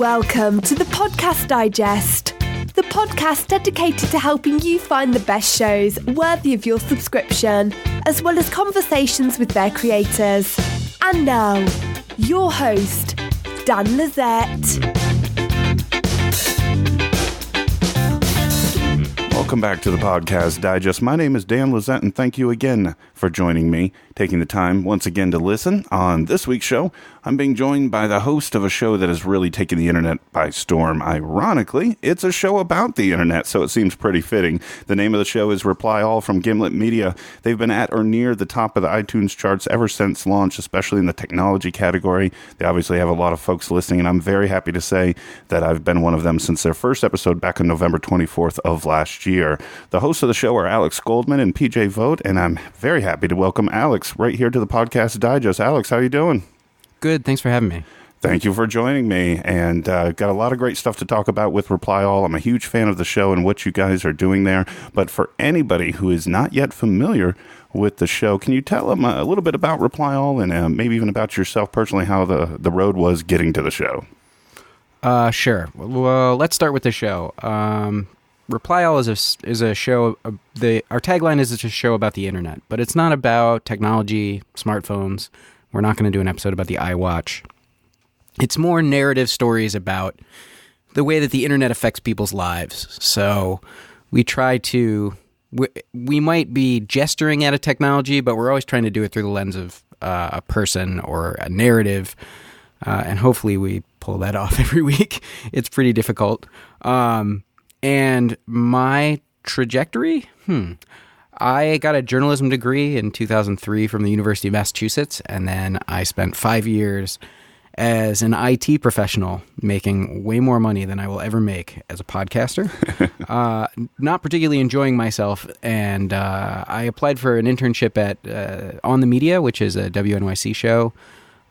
welcome to the Podcast Digest, the podcast dedicated to helping you find the best shows worthy of your subscription, as well as conversations with their creators. And now, your host, Dan Lizette. Welcome back to the Podcast Digest. My name is Dan Lizette, and thank you again for joining me, taking the time once again to listen. On this week's show, I'm being joined by the host of a show that has really taken the internet by storm. Ironically, it's a show about the internet, so it seems pretty fitting. The name of the show is Reply All from Gimlet Media. They've been at or near the top of the iTunes charts ever since launch, especially in the technology category. They obviously have a lot of folks listening, and I'm very happy to say that I've been one of them since their first episode back on November 24th of last year. The hosts of the show are Alex Goldman and PJ Vogt, and I'm very happy to welcome Alex right here to the Podcast Digest. Alex, how are you doing? Good. Thanks for having me. Thank you for joining me, and got a lot of great stuff to talk about with Reply All. I'm a huge fan of the show and what you guys are doing there, but for anybody who is not yet familiar with the show, can you tell them a little bit about Reply All and maybe even about yourself personally, how the road was getting to the show? Sure. Well, let's start with the show. Reply All is a show. Our tagline is it's a show about the internet, but it's not about technology, smartphones. We're not going to do an episode about the iWatch. It's more narrative stories about the way that the internet affects people's lives. So we try to, we might be gesturing at a technology, but we're always trying to do it through the lens of a person or a narrative. And hopefully we pull that off every week. It's pretty difficult. And my trajectory, I got a journalism degree in 2003 from the University of Massachusetts, and then I spent 5 years as an IT professional making way more money than I will ever make as a podcaster. Not particularly enjoying myself, and I applied for an internship at On the Media, which is a WNYC show,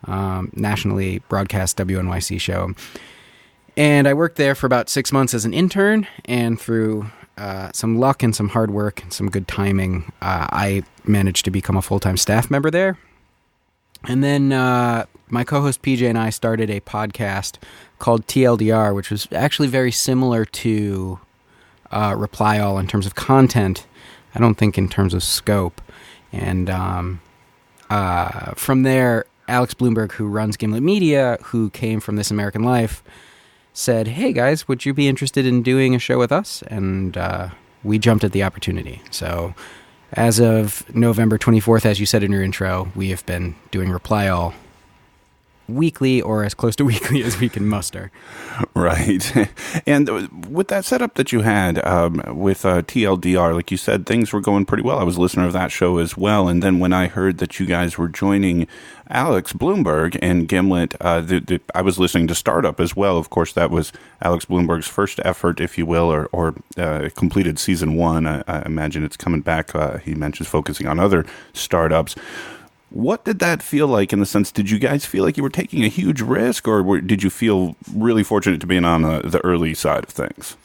nationally broadcast WNYC show. And I worked there for about 6 months as an intern, and through some luck and some hard work and some good timing, I managed to become a full-time staff member there. And then my co-host PJ and I started a podcast called TLDR, which was actually very similar to Reply All in terms of content. I don't think in terms of scope. And from there, Alex Bloomberg, who runs Gimlet Media, who came from This American Life, said, "Hey guys, would you be interested in doing a show with us?" And we jumped at the opportunity. So as of November 24th, as you said in your intro, we have been doing Reply All weekly, or as close to weekly as we can muster. Right. And with that setup that you had with TLDR, like you said, things were going pretty well. I was a listener of that show as well. And then when I heard that you guys were joining Alex Bloomberg and Gimlet, I was listening to Startup as well. Of course, that was Alex Bloomberg's first effort, if you will, or completed season 1. I imagine it's coming back. He mentions focusing on other startups. What did that feel like in the sense, did you guys feel like you were taking a huge risk, or did you feel really fortunate to be on the early side of things?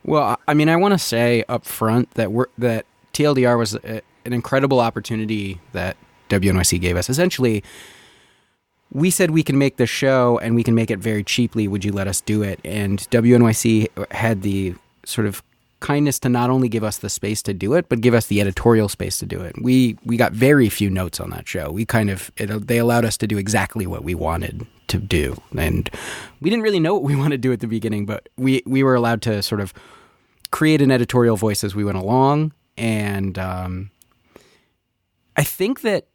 Well, I mean, I want to say up front that TLDR was an incredible opportunity that WNYC gave us. Essentially, we said we can make the show and we can make it very cheaply. Would you let us do it? And WNYC had the sort of kindness to not only give us the space to do it, but give us the editorial space to do it. We got very few notes on that show. They allowed us to do exactly what we wanted to do. And we didn't really know what we wanted to do at the beginning, but we were allowed to sort of create an editorial voice as we went along. And I think that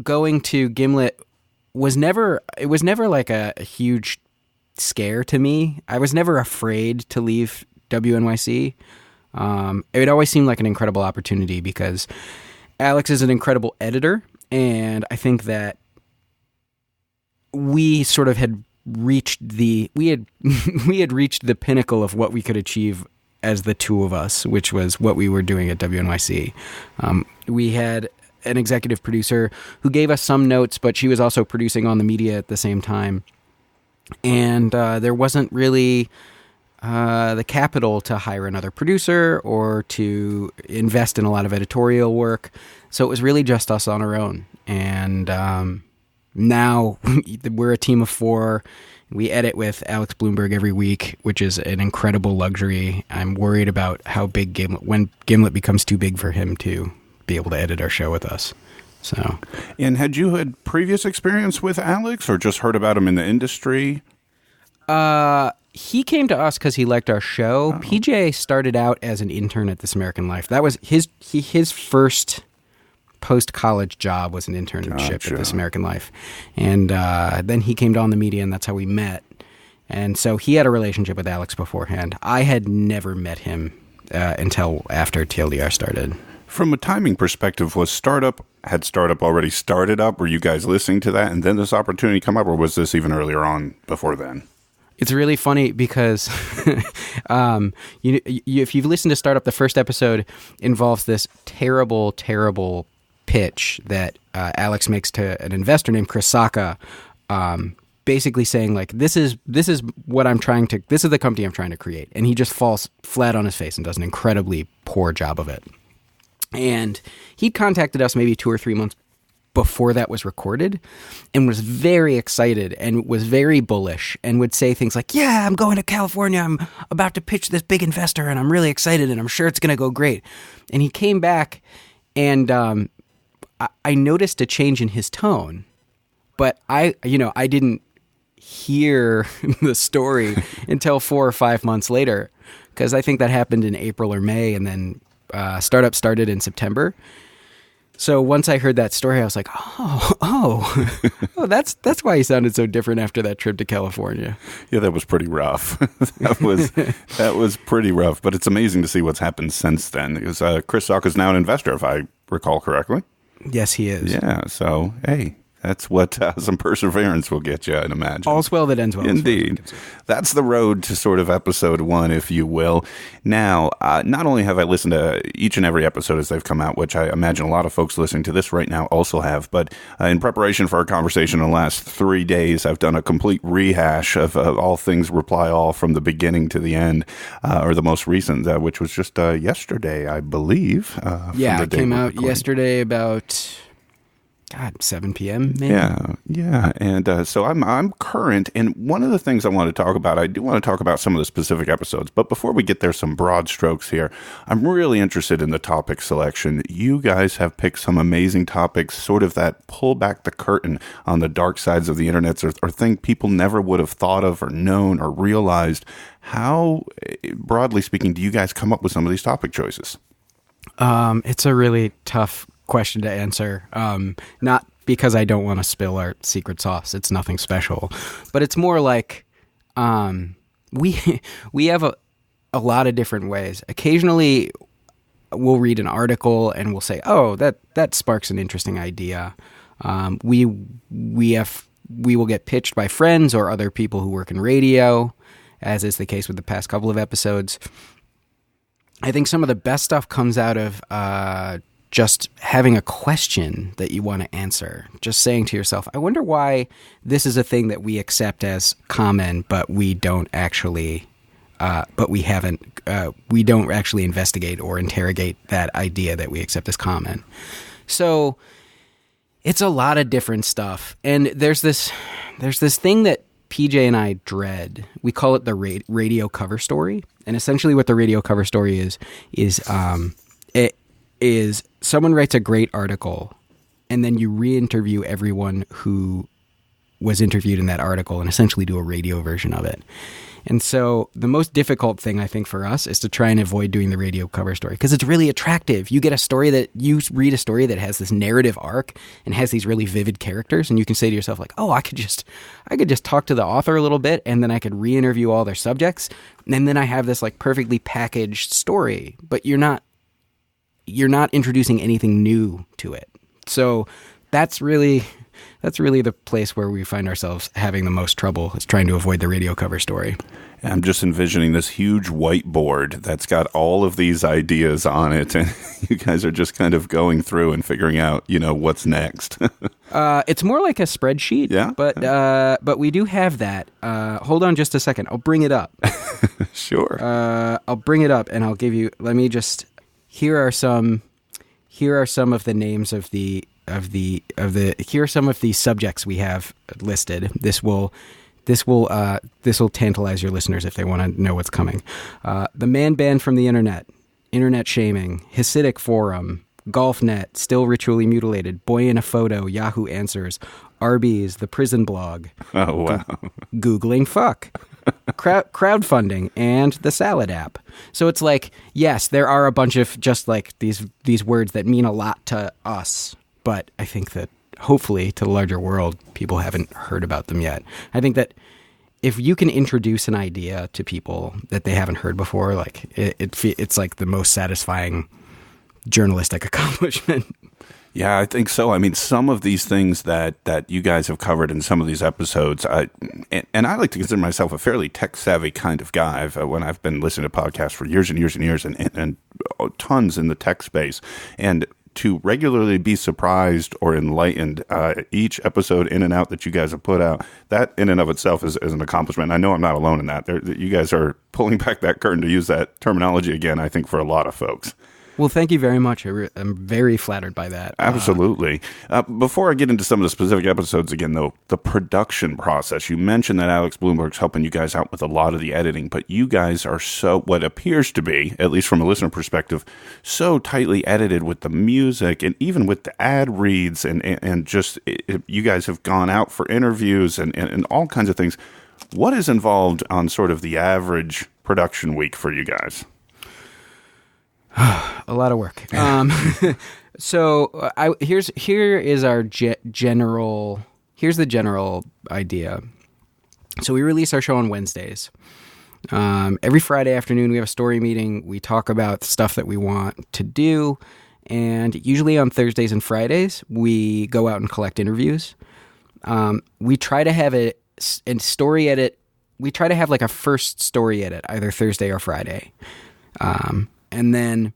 going to Gimlet was never like a huge scare to me. I was never afraid to leave WNYC. It always seemed like an incredible opportunity because Alex is an incredible editor, and I think that we sort of had reached we had reached the pinnacle of what we could achieve as the two of us, which was what we were doing at WNYC. We had an executive producer who gave us some notes, but she was also producing On the Media at the same time, and there wasn't really the capital to hire another producer or to invest in a lot of editorial work. So it was really just us on our own. And now we're a team of 4. We edit with Alex Bloomberg every week, which is an incredible luxury. I'm worried about how big when Gimlet becomes too big for him to be able to edit our show with us. So, and had you had previous experience with Alex, or just heard about him in the industry? He came to us because he liked our show. Oh. PJ started out as an intern at This American Life. That was his first post-college job was an internship at This American Life. And then he came to On the Media, and that's how we met. And so he had a relationship with Alex beforehand. I had never met him until after TLDR started. From a timing perspective, had Startup already started up? Were you guys listening to that, and then this opportunity come up, or was this even earlier on before then? It's really funny because if you've listened to Startup, the first episode involves this terrible, terrible pitch that Alex makes to an investor named Chris Sacca, basically saying like, this is this is the company I'm trying to create. And he just falls flat on his face and does an incredibly poor job of it. And he contacted us maybe 2 or 3 months before that was recorded and was very excited and was very bullish and would say things like, yeah, I'm going to California. I'm about to pitch this big investor and I'm really excited and I'm sure it's going to go great. And he came back and I noticed a change in his tone, but I didn't hear the story until 4 or 5 months later, because I think that happened in April or May, and then Startup started in September. So once I heard that story, I was like, that's why he sounded so different after that trip to California. Yeah, that was pretty rough. that was pretty rough, but it's amazing to see what's happened since then, because Chris Sacca is now an investor, if I recall correctly. Yes, he is. Yeah, so, hey, that's what some perseverance will get you, I'd imagine. All's well that ends well. Indeed. That's the road to sort of episode 1, if you will. Now, not only have I listened to each and every episode as they've come out, which I imagine a lot of folks listening to this right now also have, but in preparation for our conversation in the last 3 days, I've done a complete rehash of all things Reply All from the beginning to the end, or the most recent, which was just yesterday, I believe. It came out yesterday about 7 p.m. maybe? Yeah. And so I'm current, and one of the things I want to talk about, I do want to talk about some of the specific episodes, but before we get there, some broad strokes here. I'm really interested in the topic selection. You guys have picked some amazing topics, sort of that pull back the curtain on the dark sides of the internet, or things people never would have thought of or known or realized. How, broadly speaking, do you guys come up with some of these topic choices? It's a really tough question to answer. Not because I don't want to spill our secret sauce. It's nothing special, but it's more like we have a lot of different ways. Occasionally, we'll read an article and we'll say, "Oh, that sparks an interesting idea." We will get pitched by friends or other people who work in radio, as is the case with the past couple of episodes. I think some of the best stuff comes out of just having a question that you want to answer. Just saying to yourself, I wonder why this is a thing that we accept as common, but we don't actually, we don't actually investigate or interrogate that idea that we accept as common. So it's a lot of different stuff. And there's this thing that PJ and I dread. We call it the radio cover story. And essentially what the radio cover story is someone writes a great article and then you re-interview everyone who was interviewed in that article and essentially do a radio version of it. And so the most difficult thing, I think, for us is to try and avoid doing the radio cover story, because it's really attractive. You read a story that has this narrative arc and has these really vivid characters, and you can say to yourself, like, oh, I could just talk to the author a little bit, and then I could re-interview all their subjects, and then I have this like perfectly packaged story, but you're not introducing anything new to it. So that's really the place where we find ourselves having the most trouble, is trying to avoid the radio cover story. I'm just envisioning this huge whiteboard that's got all of these ideas on it, and you guys are just kind of going through and figuring out, what's next. It's more like a spreadsheet, yeah. But we do have that. Hold on just a second. I'll bring it up. Sure. I'll bring it up, and I'll give you. Let me just. Here are some of the names of the here are some of the subjects we have listed. This will tantalize your listeners if they want to know what's coming. The man banned from the internet shaming, Hasidic forum, GolfNet, still ritually mutilated, boy in a photo, Yahoo Answers, Arby's, the prison blog. Oh, wow. Googling fuck. Crowdfunding, and the salad app. So it's like, yes, there are a bunch of just like these words that mean a lot to us, but I think that hopefully to the larger world, people haven't heard about them yet. I think that if you can introduce an idea to people that they haven't heard before, like it's like the most satisfying journalistic accomplishment. Yeah, I think so. I mean, some of these things that you guys have covered in some of these episodes, and I like to consider myself a fairly tech-savvy kind of guy. When I've been listening to podcasts for years and years and years and tons in the tech space, and to regularly be surprised or enlightened each episode in and out that you guys have put out, that in and of itself is an accomplishment. And I know I'm not alone in that. You guys are pulling back that curtain, to use that terminology again, I think, for a lot of folks. Well, thank you very much. I'm very flattered by that. Absolutely. Before I get into some of the specific episodes again, though, the production process. You mentioned that Alex Bloomberg's helping you guys out with a lot of the editing, but you guys are what appears to be, at least from a listener perspective, so tightly edited with the music and even with the ad reads and just you guys have gone out for interviews and all kinds of things. What is involved on sort of the average production week for you guys? A lot of work. So here is our general idea. So we release our show on Wednesdays. Every Friday afternoon we have a story meeting. We talk about stuff that we want to do, and usually on Thursdays and Fridays we go out and collect interviews. We try to have a story edit. We try to have like a first story edit either Thursday or Friday. And then,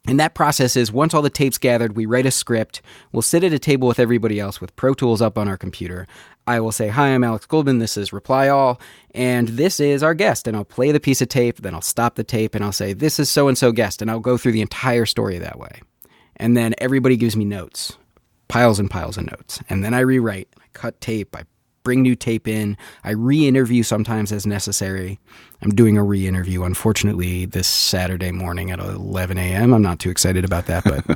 and that process is once all the tape's gathered, we write a script. We'll sit at a table with everybody else with Pro Tools up on our computer. I will say, hi, I'm Alex Goldman. This is Reply All. And this is our guest. And I'll play the piece of tape. Then I'll stop the tape and I'll say, this is so-and-so guest. And I'll go through the entire story that way. And then everybody gives me notes, piles and piles of notes. And then I rewrite. I cut tape. I bring new tape in. I re-interview sometimes as necessary. I'm doing a re-interview, unfortunately, this Saturday morning at 11 a.m. I'm not too excited about that, but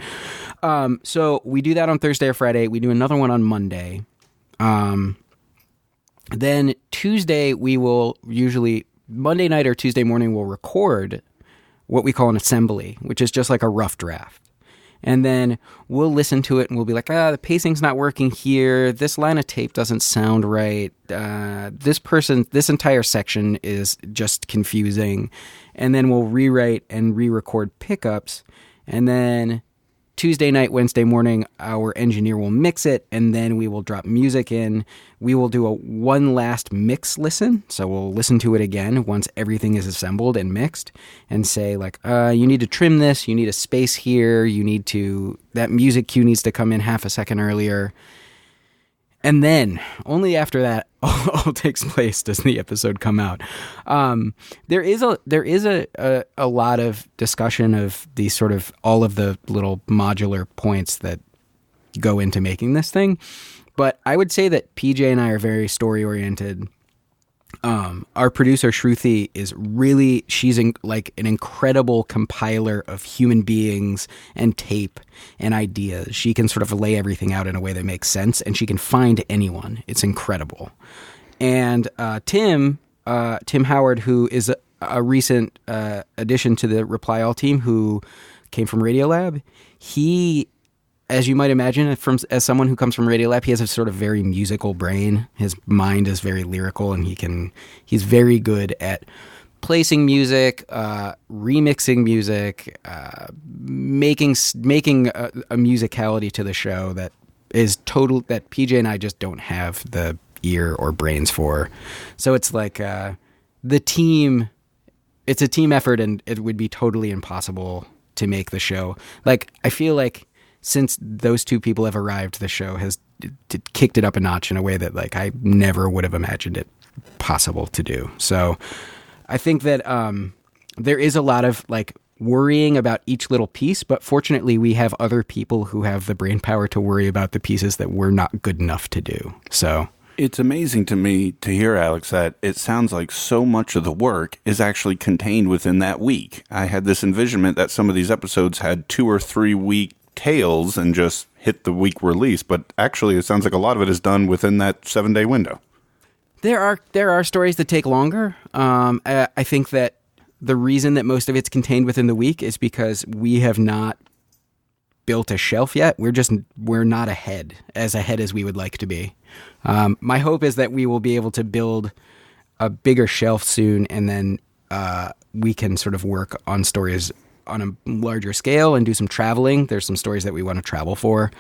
so we do that on Thursday or Friday. We do another one on Monday. Then Tuesday, we will usually, Monday night or Tuesday morning, we'll record what we call an assembly, which is just like a rough draft. And then we'll listen to it and we'll be like, the pacing's not working here. This line of tape doesn't sound right. This entire section is just confusing. And then we'll rewrite and re-record pickups. And then Tuesday night, Wednesday morning, our engineer will mix it, and then we will drop music in. We will do one last mix listen, so we'll listen to it again once everything is assembled and mixed, and say, like, you need to trim this, you need a space here, that music cue needs to come in half a second earlier. And then, only after that all takes place does the episode come out. There is a lot of discussion of these sort of all of the little modular points that go into making this thing. But I would say that PJ and I are very story-oriented. Our producer, Shruti, she's like an incredible compiler of human beings and tape and ideas. She can sort of lay everything out in a way that makes sense, and she can find anyone. It's incredible. And Tim Howard, who is a recent addition to the Reply All team, who came from Radiolab, he, as you might imagine, as someone who comes from Radiolab, he has a sort of very musical brain. His mind is very lyrical, and he's very good at placing music, remixing music, making a musicality to the show that is total, that PJ and I just don't have the ear or brains for. So it's like it's a team effort, and it would be totally impossible to make the show. Like, I feel like since those two people have arrived, the show has kicked it up a notch in a way that, like, I never would have imagined it possible to do. So I think that there is a lot of, like, worrying about each little piece, but fortunately we have other people who have the brain power to worry about the pieces that we're not good enough to do. So it's amazing to me to hear, Alex, that it sounds like so much of the work is actually contained within that week. I had this envisionment that some of these episodes had 2 or 3 week tails and just hit the week release, but actually it sounds like a lot of it is done within that 7-day window. There are stories that take longer. I think that the reason that most of it's contained within the week is because we have not built a shelf yet. We're not ahead as we would like to be. My hope is that we will be able to build a bigger shelf soon, and then we can sort of work on stories on a larger scale and do some traveling. There's some stories that we want to travel for.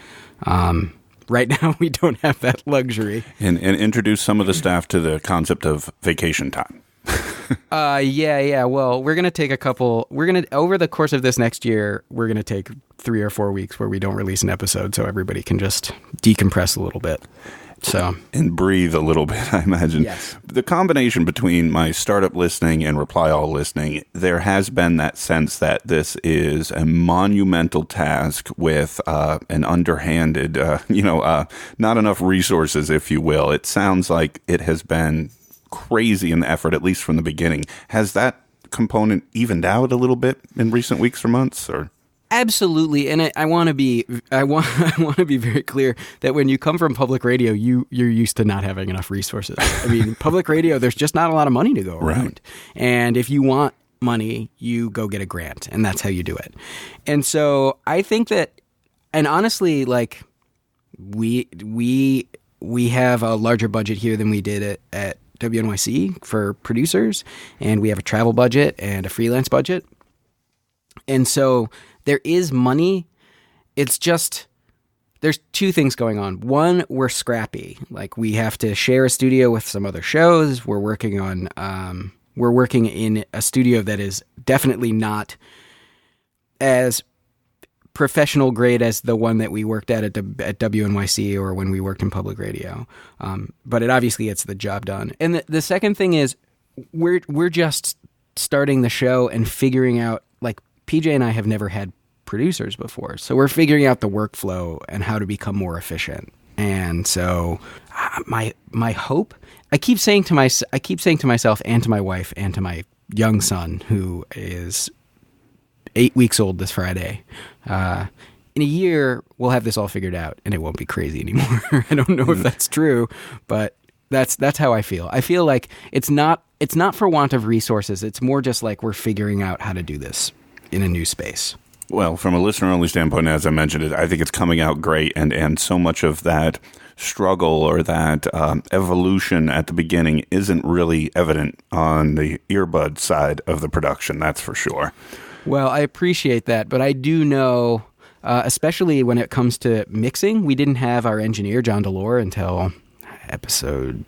Right now, we don't have that luxury. And introduce some of the staff to the concept of vacation time. Yeah. Well, we're going to take over the course of this next year, we're going to take 3 or 4 weeks where we don't release an episode so everybody can just decompress a little bit. So and breathe a little bit, I imagine. Yes. The combination between my startup listening and Reply All listening, there has been that sense that this is a monumental task with an underhanded, not enough resources, if you will. It sounds like it has been crazy in the effort, at least from the beginning. Has that component evened out a little bit in recent weeks or months, or? Absolutely, and I want to be very clear that when you come from public radio, you're used to not having enough resources. I mean, public radio, there's just not a lot of money to go around, right. And if you want money, you go get a grant, and that's how you do it. And so I think that, and honestly, like we have a larger budget here than we did at WNYC for producers, and we have a travel budget and a freelance budget, and so there is money. It's just, there's 2 things going on. One, we're scrappy. Like, we have to share a studio with some other shows. We're working in a studio that is definitely not as professional grade as the one that we worked at WNYC or when we worked in public radio. But it obviously gets the job done. And the second thing is we're just starting the show and figuring out, like, PJ and I have never had producers before, so we're figuring out the workflow and how to become more efficient. And so, my hope, I keep saying to myself and to my wife and to my young son, who is 8 weeks old this Friday, in a year we'll have this all figured out and it won't be crazy anymore. I don't know if that's true, but that's how I feel. I feel like it's not for want of resources. It's more just like we're figuring out how to do this in a new space. Well, from a listener-only standpoint, as I mentioned, I think it's coming out great, and so much of that struggle or that evolution at the beginning isn't really evident on the earbud side of the production, that's for sure. Well, I appreciate that, but I do know, especially when it comes to mixing, we didn't have our engineer, John Delore, until episode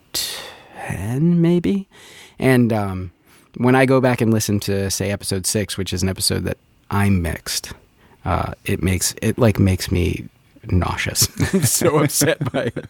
10, maybe, and when I go back and listen to, say, episode 6, which is an episode that I mixed, it makes me nauseous. I'm so upset by it.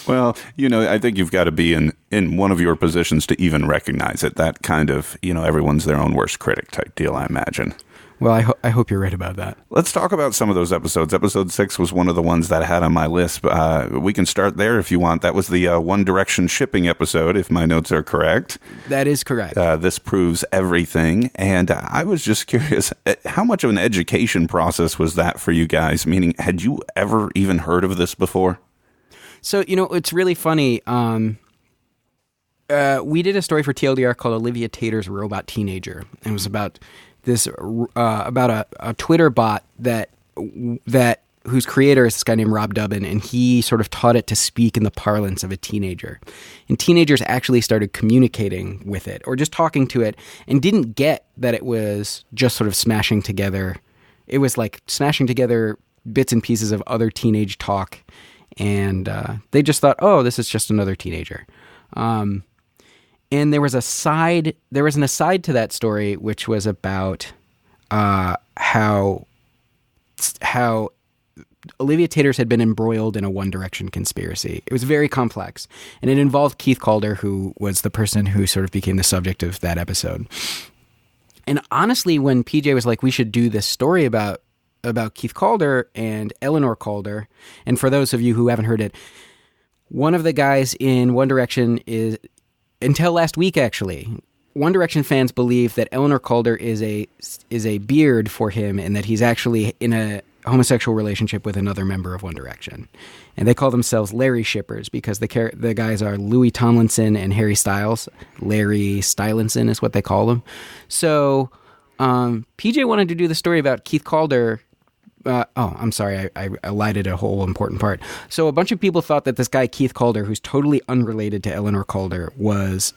Well, I think you've got to be in one of your positions to even recognize it. That kind of, everyone's their own worst critic type deal, I imagine. Well, I hope you're right about that. Let's talk about some of those episodes. Episode 6 was one of the ones that I had on my list. We can start there if you want. That was the One Direction shipping episode, if my notes are correct. That is correct. This proves everything. And I was just curious, how much of an education process was that for you guys? Meaning, had you ever even heard of this before? So, it's really funny. We did a story for TLDR called Olivia Tater's Robot Teenager. It was about this about a Twitter bot that whose creator is this guy named Rob Dubbin, and he sort of taught it to speak in the parlance of a teenager. And teenagers actually started communicating with it or just talking to it and didn't get that it was just sort of smashing together. It was like smashing together bits and pieces of other teenage talk, and they just thought, oh, this is just another teenager. And there was an aside to that story, which was about how Olivia Tater's had been embroiled in a One Direction conspiracy. It was very complex, and it involved Keith Calder, who was the person who sort of became the subject of that episode. And honestly, when PJ was like, we should do this story about Keith Calder and Eleanor Calder, and for those of you who haven't heard it, one of the guys in One Direction is, until last week actually, One Direction fans believe that Eleanor Calder is a beard for him and that he's actually in a homosexual relationship with another member of One Direction. And they call themselves Larry shippers because the guys are Louis Tomlinson and Harry Styles. Larry Stylinson is what they call them. So PJ wanted to do the story about Keith Calder. I'm sorry, I elided a whole important part. So a bunch of people thought that this guy Keith Calder, who's totally unrelated to Eleanor Calder, was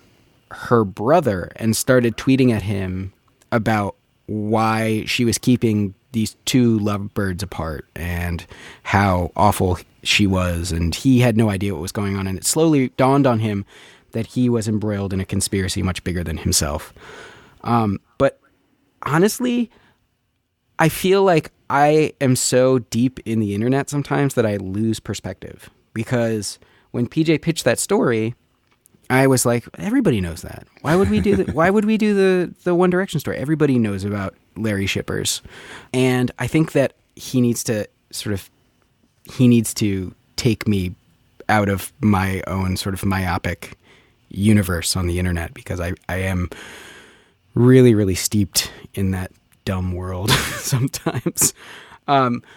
her brother and started tweeting at him about why she was keeping these two lovebirds apart and how awful she was, and he had no idea what was going on, and it slowly dawned on him that he was embroiled in a conspiracy much bigger than himself. But honestly, I feel like I am so deep in the internet sometimes that I lose perspective, because when PJ pitched that story, I was like, everybody knows that. Why would we do that? Why would we do the One Direction story? Everybody knows about Larry shippers. And I think that he needs to take me out of my own sort of myopic universe on the internet, because I am really, really steeped in that dumb world sometimes.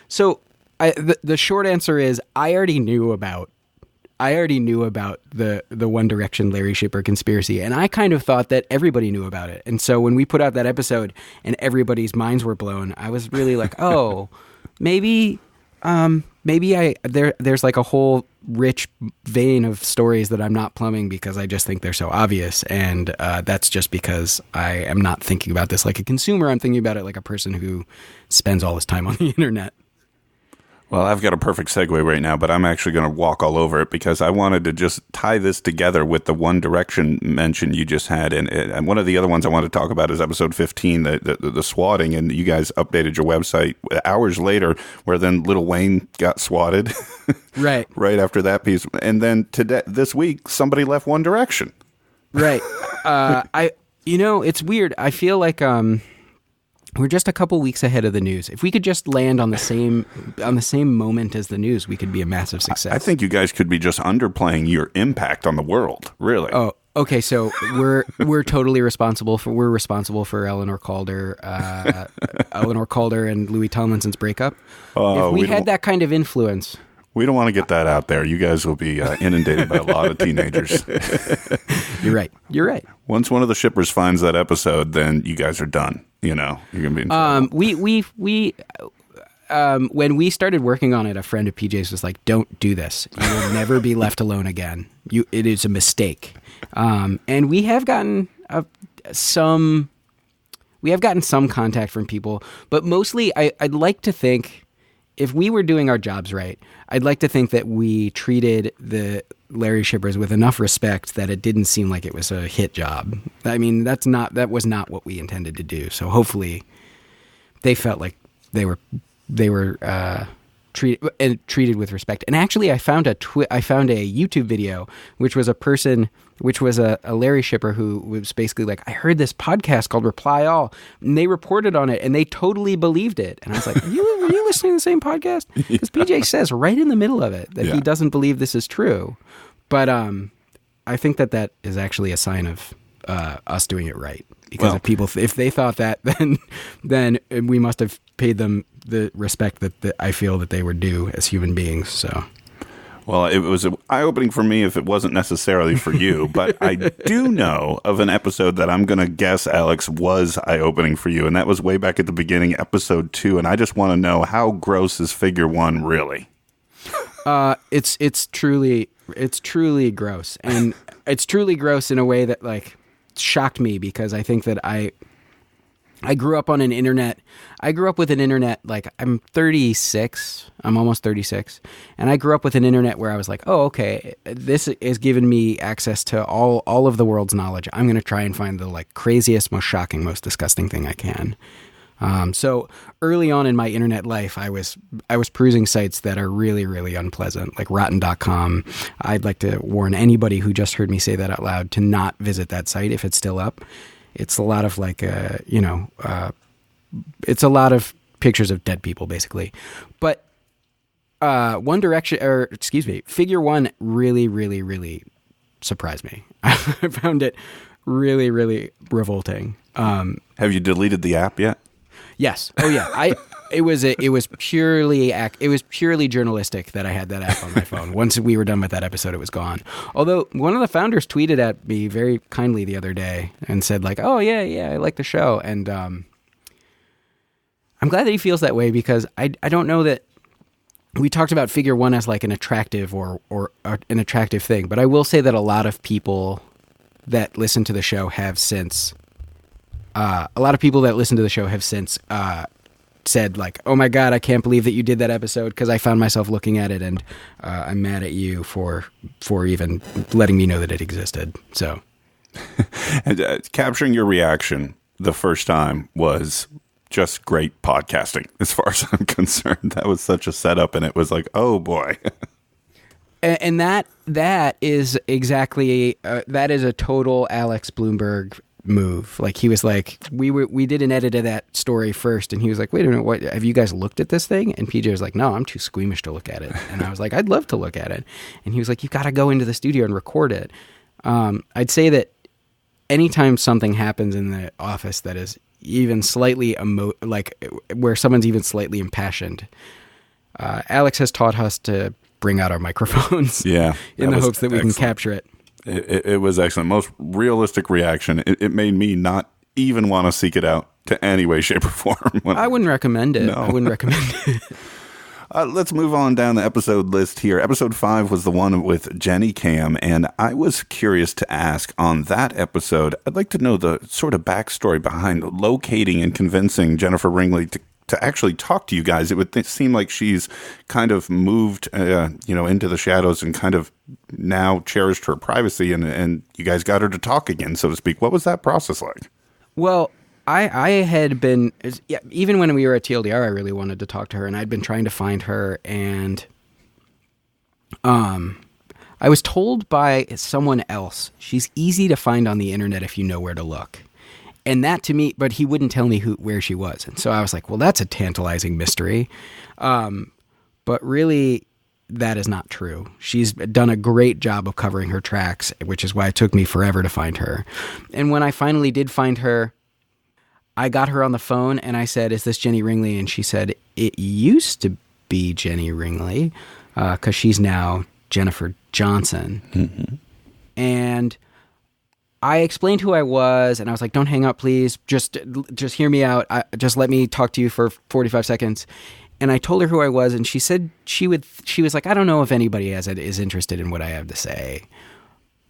So the short answer is I already knew about the One Direction Larry shipper conspiracy, and I kind of thought that everybody knew about it. And so when we put out that episode and everybody's minds were blown, I was really like, oh, maybe there's like a whole rich vein of stories that I'm not plumbing because I just think they're so obvious. And that's just because I am not thinking about this like a consumer. I'm thinking about it like a person who spends all his time on the internet. Well, I've got a perfect segue right now, but I'm actually going to walk all over it because I wanted to just tie this together with the One Direction mention you just had. And one of the other ones I want to talk about is episode 15, the swatting. And you guys updated your website hours later where then Lil Wayne got swatted. Right. Right after that piece. And then this week, somebody left One Direction. Right. It's weird. I feel like we're just a couple weeks ahead of the news. If we could just land on the same moment as the news, we could be a massive success. I think you guys could be just underplaying your impact on the world, really. Oh, okay. So we're totally responsible for Eleanor Calder and Louis Tomlinson's breakup. If we had that kind of influence. We don't want to get that out there. You guys will be inundated by a lot of teenagers. You're right. Once one of the shippers finds that episode, then you guys are done. You're going to be in trouble. When we started working on it, a friend of PJ's was like, "Don't do this. You will never be left alone again. It is a mistake." And we have gotten some contact from people, but mostly I'd like to think, if we were doing our jobs right, I'd like to think that we treated the Larry shippers with enough respect that it didn't seem like it was a hit job. I mean, that was not what we intended to do. So hopefully they felt like they were treated with respect. And actually, I found a YouTube video, which was a Larry shipper who was basically like, I heard this podcast called Reply All, and they reported on it, and they totally believed it. And I was like, were you listening to the same podcast? Because PJ says right in the middle of it that he doesn't believe this is true. But I think that is actually a sign of us doing it right. Because if they thought that, then we must have paid them the respect that I feel that they were due as human beings. So, well, it was eye-opening for me if it wasn't necessarily for you, but I do know of an episode that I'm going to guess, Alex, was eye-opening for you, and that was way back at the beginning, episode 2, and I just want to know, how gross is Figure 1 really? It's truly gross, and it's truly gross in a way that like shocked me, because I think that I grew up with an internet, like I'm 36, I'm almost 36. And I grew up with an internet where I was like, oh, okay, this is giving me access to all of the world's knowledge. I'm going to try and find the like craziest, most shocking, most disgusting thing I can. So early on in my internet life, I was perusing sites that are really, really unpleasant, like rotten.com. I'd like to warn anybody who just heard me say that out loud to not visit that site if it's still up. It's a lot of like, it's a lot of pictures of dead people, basically. But Figure One really, really, really surprised me. I found it really, really revolting. Have you deleted the app yet? Yes. Oh yeah. It was purely journalistic that I had that app on my phone. Once we were done with that episode, it was gone. Although one of the founders tweeted at me very kindly the other day and said like, "Oh yeah, I like the show." And I'm glad that he feels that way, because I don't know that we talked about Figure One as like an attractive or an attractive thing, but I will say that a lot of people that listen to the show have since said like, "Oh my God, I can't believe that you did that episode, because I found myself looking at it and I'm mad at you for even letting me know that it existed." So, and, capturing your reaction the first time was just great podcasting, as far as I'm concerned. That was such a setup, and it was like, oh boy. And that is exactly that is a total Alex Bloomberg move. Like, he was like, we did an edit of that story first, and he was like, wait a minute, what, have you guys looked at this thing? And PJ was like, no, I'm too squeamish to look at it. And I was like, I'd love to look at it. And he was like, you got to go into the studio and record it. I'd say that anytime something happens in the office that is even slightly where someone's even slightly impassioned, Alex has taught us to bring out our microphones in the hopes that we can capture it. It was excellent. Most realistic reaction. It made me not even want to seek it out to any way, shape, or form. I wouldn't recommend it. No. I wouldn't recommend it. Let's move on down the episode list here. Episode 5 was the one with Jenny Cam, and I was curious to ask on that episode, I'd like to know the sort of backstory behind locating and convincing Jennifer Ringley to actually talk to you guys. It would seem like she's kind of moved, into the shadows and kind of now cherished her privacy, and you guys got her to talk again, so to speak. What was that process like? Well, I had been, even when we were at TLDR, I really wanted to talk to her, and I'd been trying to find her, and I was told by someone else, she's easy to find on the internet if you know where to look. And that to me, but he wouldn't tell me where she was. And so I was like, well, that's a tantalizing mystery. But really, that is not true. She's done a great job of covering her tracks, which is why it took me forever to find her. And when I finally did find her, I got her on the phone and I said, is this Jenny Ringley? And she said, it used to be Jenny Ringley, because she's now Jennifer Johnson. Mm-hmm. And I explained who I was, and I was like, don't hang up, please. Just hear me out. Just let me talk to you for 45 seconds. And I told her who I was, and she said she was like, I don't know if anybody is interested in what I have to say,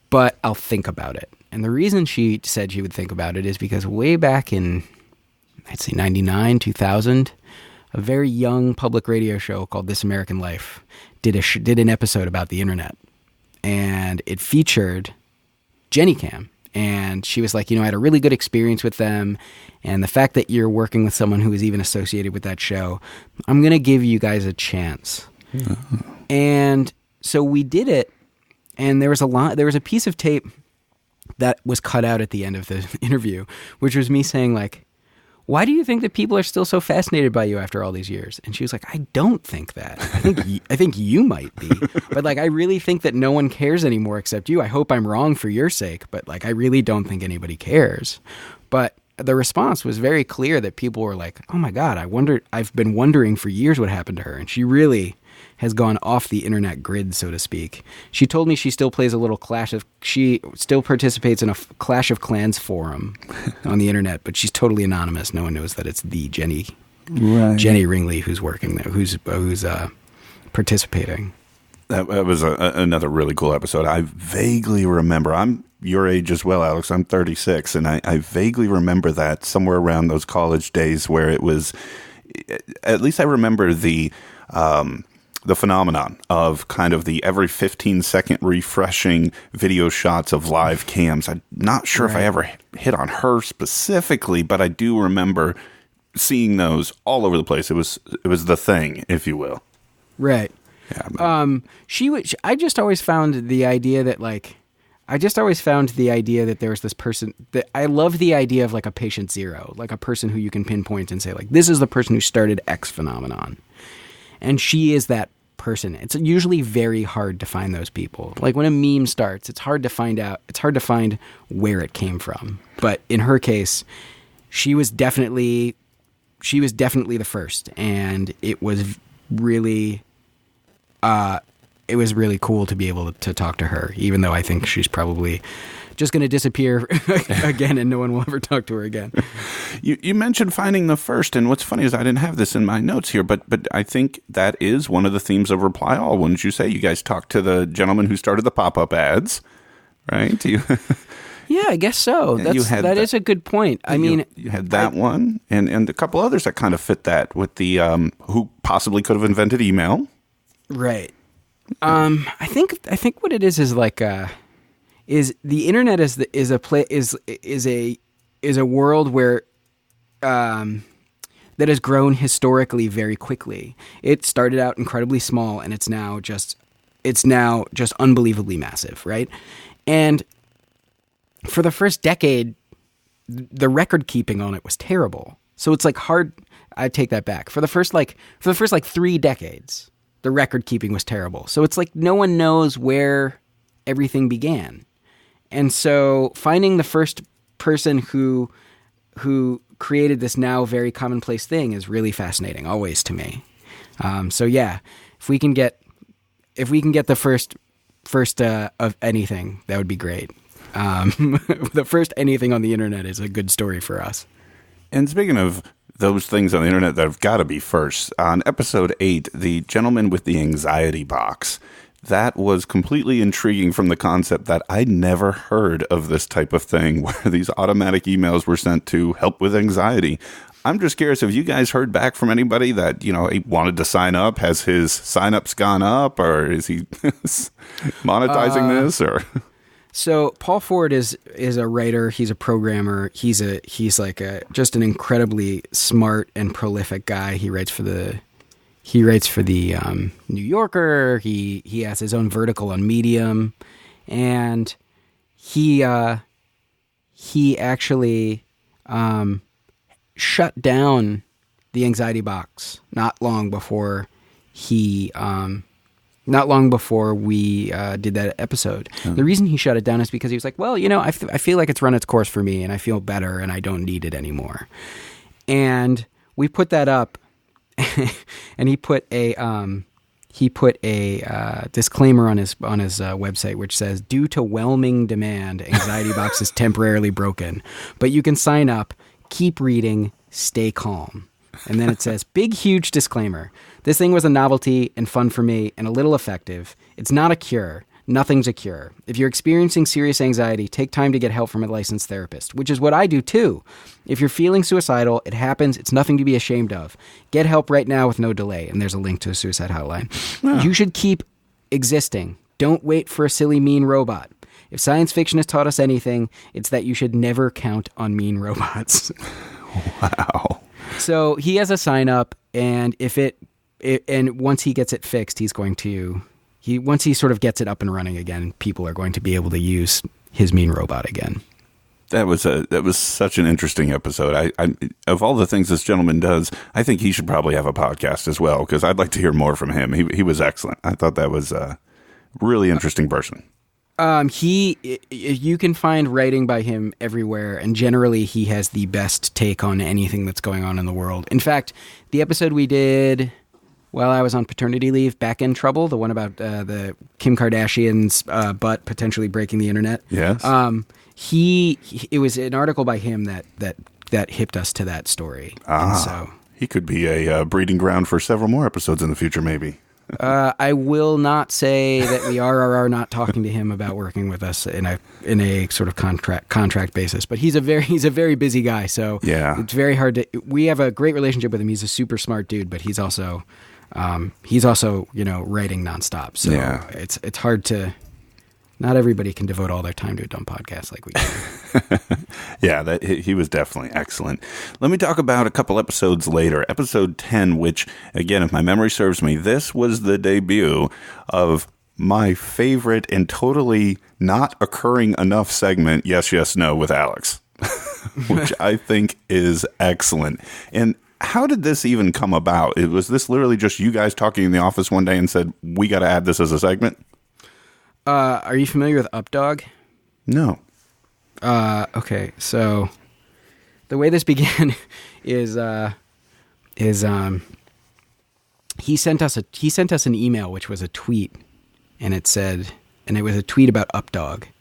but I'll think about it. And the reason she said she would think about it is because way back in, I'd say 99, 2000, a very young public radio show called This American Life did an episode about the internet, and it featured Jenny Cam. And she was like, I had a really good experience with them. And the fact that you're working with someone who is even associated with that show, I'm going to give you guys a chance. Mm-hmm. And so we did it. And there was a piece of tape that was cut out at the end of the interview, which was me saying like, why do you think that people are still so fascinated by you after all these years? And she was like, I don't think that. I think you might be. But like, I really think that no one cares anymore except you. I hope I'm wrong for your sake, but like, I really don't think anybody cares. But the response was very clear that people were like, oh my God, I've been wondering for years what happened to her. And she really has gone off the internet grid, so to speak. She told me she still plays she still participates in a Clash of Clans forum on the internet, but she's totally anonymous. No one knows that it's the Jenny Ringley who's working there, who's participating. That was another really cool episode. I vaguely remember, I'm your age as well, Alex. I'm 36, and I vaguely remember that somewhere around those college days where it was, at least I remember the phenomenon of kind of the every 15-second refreshing video shots of live cams. I'm not sure if I ever hit on her specifically, but I do remember seeing those all over the place. It was the thing, if you will. Right. Yeah. I just always found the idea that like, I just always found the idea that there was this person that I love the idea of like a patient zero, like a person who you can pinpoint and say like, this is the person who started X phenomenon. And she is that person. It's usually very hard to find those people. Like when a meme starts, it's hard to find where it came from. But in her case, she was definitely the first. And it was really cool to be able to talk to her, even though I think she's probably just going to disappear again and no one will ever talk to her again. You mentioned finding the first, and what's funny is I didn't have this in my notes here, but I think that is one of the themes of Reply All, wouldn't you say? You guys talked to the gentleman who started the pop-up ads, right? Yeah, I guess so. That is a good point. I mean, you had that one, and a couple others that kind of fit that with the who possibly could have invented email, right? I think what it is like is the internet is a world where that has grown historically very quickly. It started out incredibly small and it's now just unbelievably massive, right? And for the first decade, the record keeping on it was terrible. So it's like hard. I take that back. For the first 3 decades, the record keeping was terrible. So it's like no one knows where everything began. And so finding the first person who created this now very commonplace thing is really fascinating, always to me. So yeah, if we can get the first of anything, that would be great. The first anything on the internet is a good story for us. And speaking of those things on the internet that have got to be first, on episode 8, the gentleman with the anxiety box, that was completely intriguing from the concept that I'd never heard of this type of thing where these automatic emails were sent to help with anxiety. I'm just curious, have you guys heard back from anybody that, he wanted to sign up? Has his signups gone up, or is he monetizing this, or? So Paul Ford is a writer. He's a programmer. He's like just an incredibly smart and prolific guy. He writes for the New Yorker. He has his own vertical on Medium, and he actually shut down the anxiety box not long before we did that episode. The reason he shut it down is because he was like, well, I feel like it's run its course for me and I feel better and I don't need it anymore. And we put that up and he put a disclaimer on his website, which says, due to whelming demand, anxiety box is temporarily broken, but you can sign up, keep reading, stay calm. And then it says, big, huge disclaimer. This thing was a novelty and fun for me and a little effective. It's not a cure. Nothing's a cure. If you're experiencing serious anxiety, take time to get help from a licensed therapist, which is what I do too. If you're feeling suicidal, it happens. It's nothing to be ashamed of. Get help right now with no delay. And there's a link to a suicide hotline. Oh. You should keep existing. Don't wait for a silly mean robot. If science fiction has taught us anything, it's that you should never count on mean robots. Wow. So he has a sign up, and and once he gets it fixed, once he sort of gets it up and running again, people are going to be able to use his mean robot again. That was such an interesting episode. I of all the things this gentleman does, I think he should probably have a podcast as well, because I'd like to hear more from him. He was excellent. I thought that was a really interesting person. You can find writing by him everywhere, and generally he has the best take on anything that's going on in the world. In fact, the episode we did while I was on paternity leave, Back in Trouble, the one about the Kim Kardashian's butt potentially breaking the internet. Yes. It was an article by him that hipped us to that story. And so he could be a breeding ground for several more episodes in the future, maybe. I will not say that we are or are not talking to him about working with us in a sort of contract basis. But he's a very busy guy, so yeah, it's very hard to. We have a great relationship with him. He's a super smart dude, but he's also writing nonstop. So yeah, it's hard to. Not everybody can devote all their time to a dumb podcast like we can. Yeah, he was definitely excellent. Let me talk about a couple episodes later. Episode 10, which, again, if my memory serves me, this was the debut of my favorite and totally not occurring enough segment, Yes, Yes, No, with Alex, which I think is excellent. And how did this even come about? Was this literally just you guys talking in the office one day and said, we got to add this as a segment? Are you familiar with Updog? No. Okay, so the way this began is he sent us an email, which was a tweet, and it was a tweet about Updog, and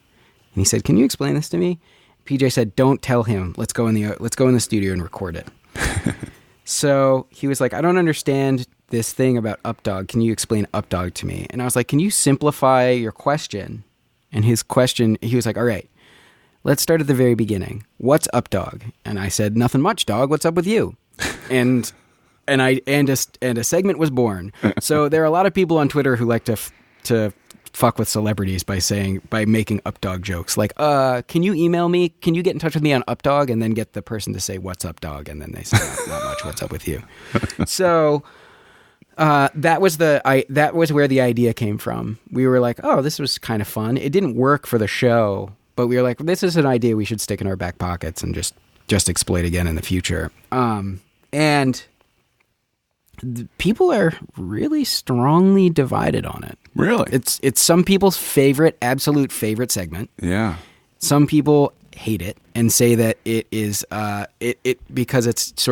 he said, "Can you explain this to me?" PJ said, "Don't tell him. Let's go in the studio and record it." So he was like, "I don't understand this thing about Updog. Can you explain Updog to me?" And I was like, "Can you simplify your question?" And his question, he was like, "All right, let's start at the very beginning. What's Updog?" And I said, "Nothing much, dog. What's up with you?" And a segment was born. So there are a lot of people on Twitter who like to fuck with celebrities by making Updog jokes. Like, can you email me? Can you get in touch with me on Updog? And then get the person to say, "What's up, dog?" And then they say, "Not much. What's up with you?" So that was where the idea came from. We were like, "Oh, this was kind of fun." It didn't work for the show, but we were like, "This is an idea we should stick in our back pockets and just exploit again in the future." And people are really strongly divided on it. Really? It's some people's absolute favorite segment. Yeah. Some people hate it and say that it is because it's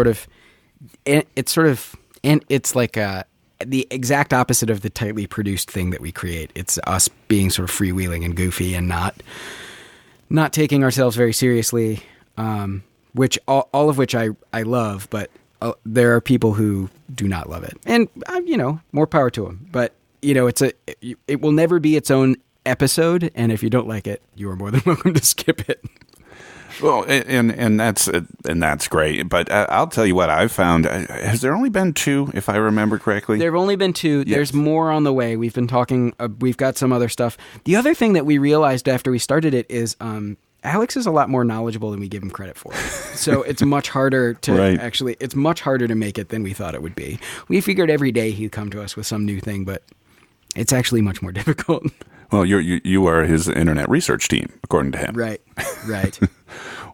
like the exact opposite of the tightly produced thing that we create. It's us being sort of freewheeling and goofy and not taking ourselves very seriously, which all of which I love, but there are people who do not love it, and more power to them. But it will never be its own episode, and if you don't like it, you are more than welcome to skip it. Well, and that's great. But I'll tell you what I've found. Has there only been 2, if I remember correctly? There have only been 2. Yes. There's more on the way. We've been talking. We've got some other stuff. The other thing that we realized after we started it is Alex is a lot more knowledgeable than we give him credit for. So it's much harder to it's much harder to make it than we thought it would be. We figured every day he'd come to us with some new thing, but it's actually much more difficult. Well, you are his internet research team, according to him. Right.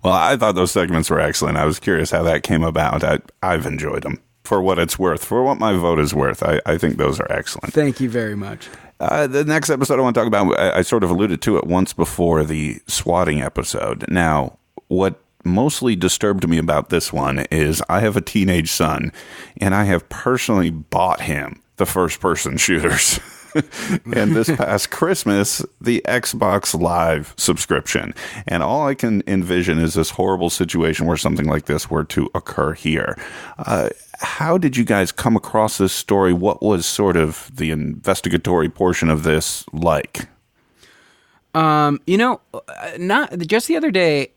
Well, I thought those segments were excellent. I was curious how that came about. I've enjoyed them for what it's worth, for what my vote is worth. I think those are excellent. Thank you very much. The next episode I want to talk about, I sort of alluded to it once before, the swatting episode. Now, what mostly disturbed me about this one is I have a teenage son, and I have personally bought him the first-person shooters. And this past Christmas, the Xbox Live subscription. And all I can envision is this horrible situation where something like this were to occur here. How did you guys come across this story? What was sort of the investigatory portion of this like? Not just the other day,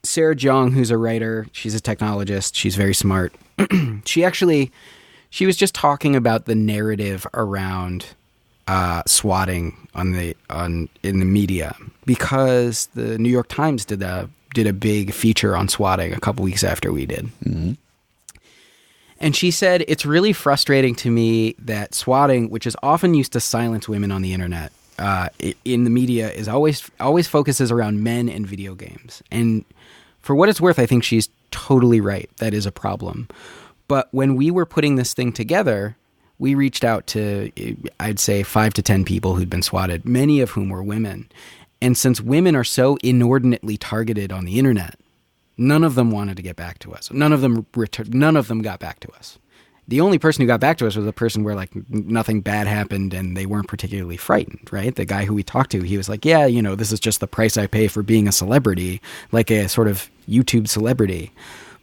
Sarah Jong, who's a writer, she's a technologist, she's very smart. She was just talking about the narrative around swatting in the media, because the New York Times did a big feature on swatting a couple weeks after we did. Mm-hmm. And she said, "It's really frustrating to me that swatting, which is often used to silence women on the internet, in the media, is always focuses around men and video games. And for what it's worth, I think she's totally right. That is a problem. But when we were putting this thing together, we reached out to, I'd say, 5 to 10 people who'd been swatted, many of whom were women. And since women are so inordinately targeted on the internet, none of them wanted to get back to us. None of them got back to us. The only person who got back to us was a person where nothing bad happened and they weren't particularly frightened, right? The guy who we talked to, he was like, "Yeah, this is just the price I pay for being a celebrity, like a sort of YouTube celebrity."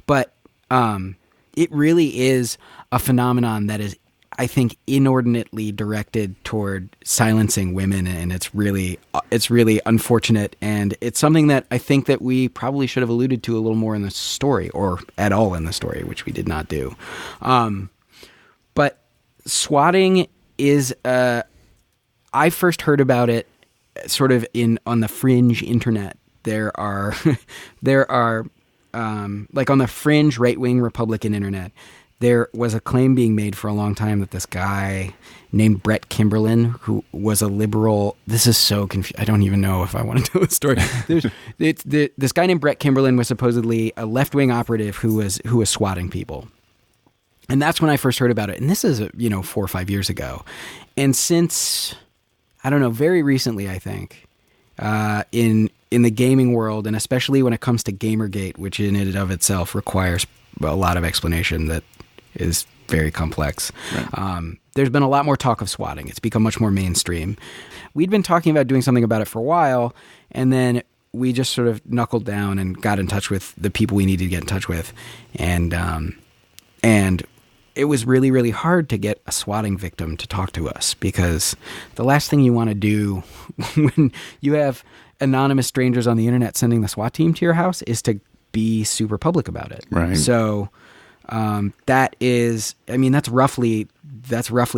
But it really is a phenomenon that is, I think, inordinately directed toward silencing women, and it's really unfortunate, and it's something that I think that we probably should have alluded to a little more in the story, or at all in the story, which we did not do. But swatting is, I first heard about it sort of on the fringe internet. There are on the fringe right-wing Republican internet, there was a claim being made for a long time that this guy named Brett Kimberlin, who was a liberal. This is so confusing. I don't even know if I want to tell the story. This guy named Brett Kimberlin was supposedly a left-wing operative who was swatting people. And that's when I first heard about it. And this is, 4 or 5 years ago. And since, I don't know, very recently, I think, in the gaming world, and especially when it comes to Gamergate, which in and of itself requires a lot of explanation that is very complex. Right. There's been a lot more talk of swatting. It's become much more mainstream. We'd been talking about doing something about it for a while, and then we just sort of knuckled down and got in touch with the people we needed to get in touch with. And it was really, really hard to get a swatting victim to talk to us, because the last thing you want to do when you have anonymous strangers on the internet sending the SWAT team to your house is to be super public about it. Right. So that's roughly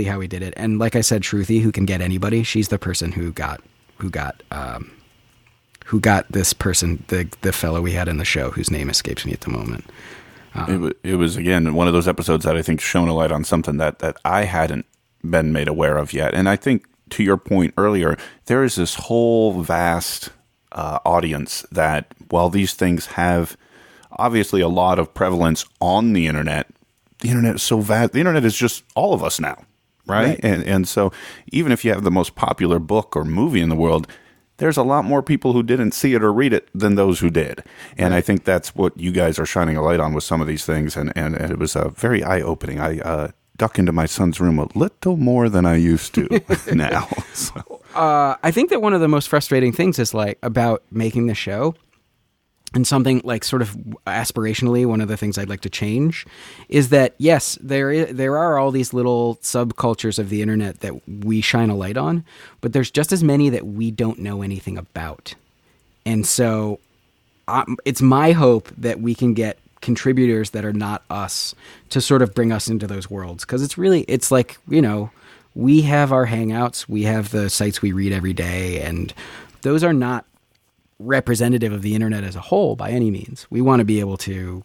how we did it. And like I said, Shruti, who can get anybody, she's the person who got this person, the fellow we had in the show, whose name escapes me at the moment. It was, again, one of those episodes that I think shone a light on something that I hadn't been made aware of yet. And I think, to your point earlier, there is this whole vast audience that, while these things have obviously a lot of prevalence on the internet is so vast. The internet is just all of us now, right? And so even if you have the most popular book or movie in the world, there's a lot more people who didn't see it or read it than those who did. And I think that's what you guys are shining a light on with some of these things. And it was very eye-opening. I duck into my son's room a little more than I used to now. So. I think that one of the most frustrating things is about making the show, and something sort of aspirationally, one of the things I'd like to change is that, yes, there are all these little subcultures of the internet that we shine a light on, but there's just as many that we don't know anything about. And so it's my hope that we can get contributors that are not us to sort of bring us into those worlds. Because it's we have our hangouts, we have the sites we read every day, and those are not representative of the internet as a whole by any means. We want to be able to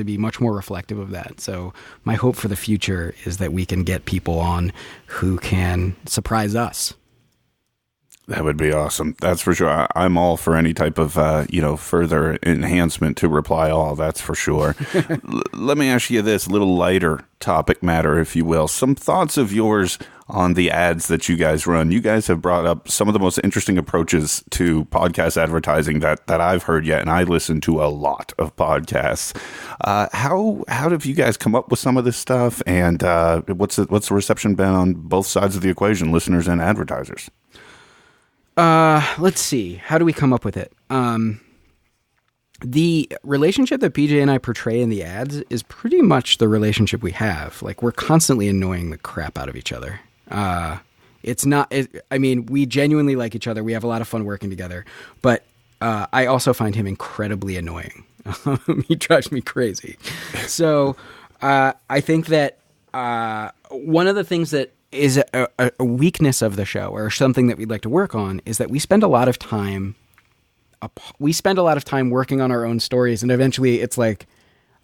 be much more reflective of that. So my hope for the future is that we can get people on who can surprise us. That would be awesome. That's for sure. I'm all for any type of, further enhancement to Reply All. That's for sure. Let me ask you this little lighter topic matter, if you will. Some thoughts of yours on the ads that you guys run. You guys have brought up some of the most interesting approaches to podcast advertising that I've heard yet, and I listen to a lot of podcasts. How have you guys come up with some of this stuff, and what's the reception been on both sides of the equation, listeners and advertisers? Let's see. How do we come up with it? The relationship that PJ and I portray in the ads is pretty much the relationship we have. We're constantly annoying the crap out of each other. We genuinely like each other. We have a lot of fun working together, but I also find him incredibly annoying. He drives me crazy. So I think that one of the things that is a weakness of the show, or something that we'd like to work on, is that we spend a lot of time working on our own stories, and eventually it's a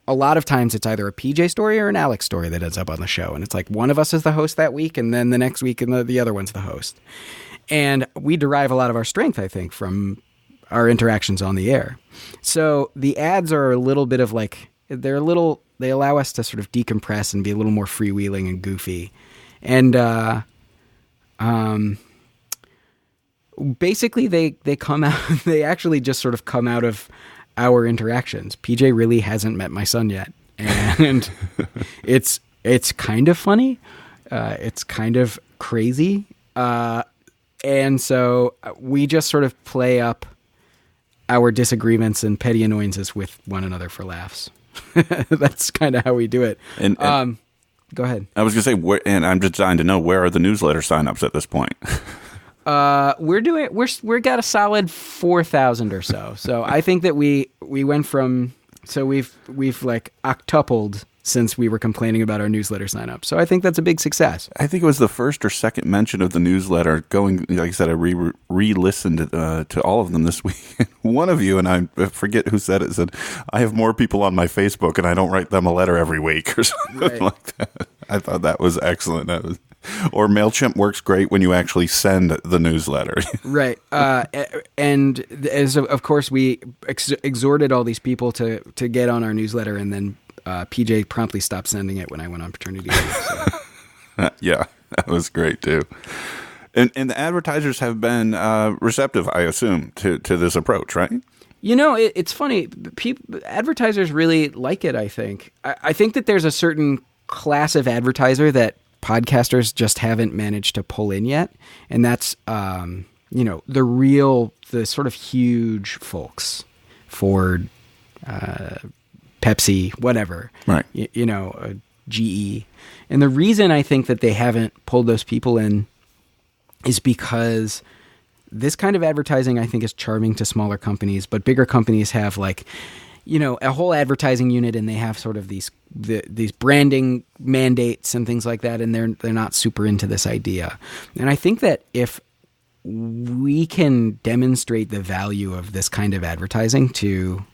lot of times it's either a PJ story or an Alex story that ends up on the show, and it's one of us is the host that week, and then the next week and the other one's the host. And we derive a lot of our strength, I think, from our interactions on the air. So the ads are a little bit of they allow us to sort of decompress and be a little more freewheeling and goofy. And basically they come out, they actually just sort of come out of our interactions. PJ really hasn't met my son yet, and it's kind of funny. It's kind of crazy. And so we just sort of play up our disagreements and petty annoyances with one another for laughs. That's kind of how we do it. And go ahead. I was going to say, and I'm just dying to know, where are the newsletter signups at this point? We're got a solid 4,000 or so. So I think that we went from, so we've octupled since we were complaining about our newsletter sign-up. So I think that's a big success. I think it was the first or second mention of the newsletter going, like I said, I re-listened to all of them this week. One of you, and I forget who said it, said, I have more people on my Facebook and I don't write them a letter every week or something like that. I thought that was excellent. Or MailChimp works great when you actually send the newsletter. Right. And as of course, we exhorted all these people to get on our newsletter, and then PJ promptly stopped sending it when I went on paternity leave. So. Yeah, that was great too. And the advertisers have been receptive, I assume, to this approach, right? You know, it's funny. Advertisers really like it, I think. I think that there's a certain class of advertiser that podcasters just haven't managed to pull in yet. And that's, the sort of huge folks, Ford, Pepsi, whatever, right? GE. And the reason I think that they haven't pulled those people in is because this kind of advertising, I think, is charming to smaller companies, but bigger companies have a whole advertising unit, and they have sort of these branding mandates and things like that, and they're not super into this idea. And I think that if we can demonstrate the value of this kind of advertising to